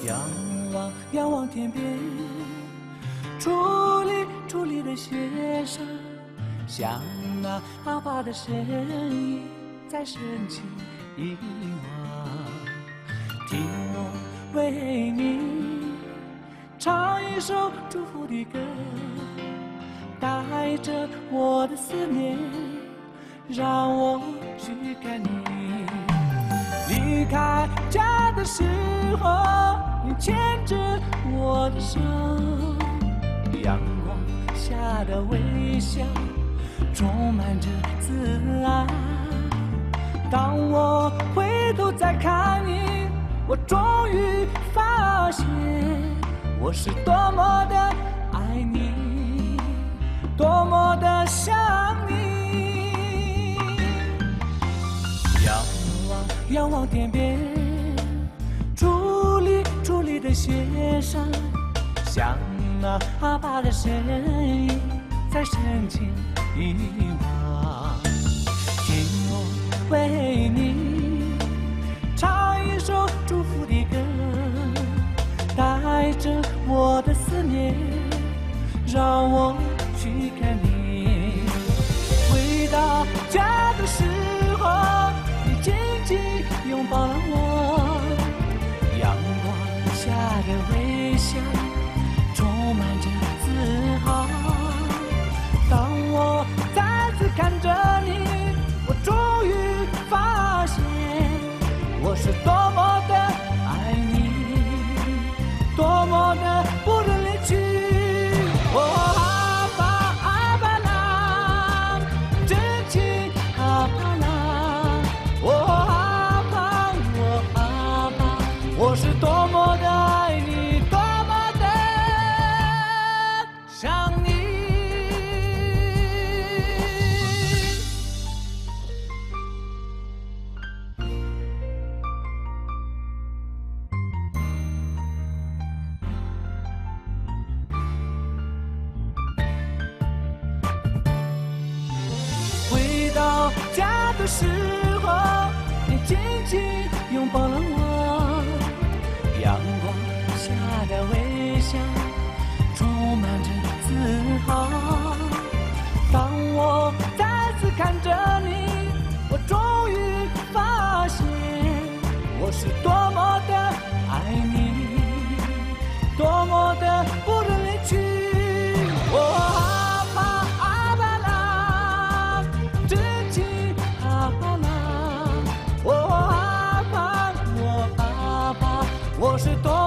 仰望仰望天边，矗立的雪山，像那阿爸的身影在深情遗忘。听我为你唱一首祝福的歌，带着我的思念，让我去看你。离开家的时候，你牵着我的手，阳光下的微笑充满着自爱。当我回头再看你，我终于发现，我是多么的爱你，多么的想你。仰望天边，矗立的雪山，像那阿爸的身影在深情遗忘。听我为你唱一首祝福的歌，带着我的思念，让我去看你。回到家的时候，你紧紧拥抱了我，阳光下的微笑充满着自豪。当我再次看着你，我终于发现，我是多么的爱你，多么的不忍离去。阿爸阿爸啦，真情阿爸啦，阿爸阿爸，我是多么的爱你，多么的想你。回到家的时候，你紧紧拥抱了我，阳光下的微笑充满着自豪。当我再次看着你，我终于发现，我是多么的爱你，多么的不忍离去。阿爸阿爸啦，真情阿爸啦，阿爸阿爸，我是多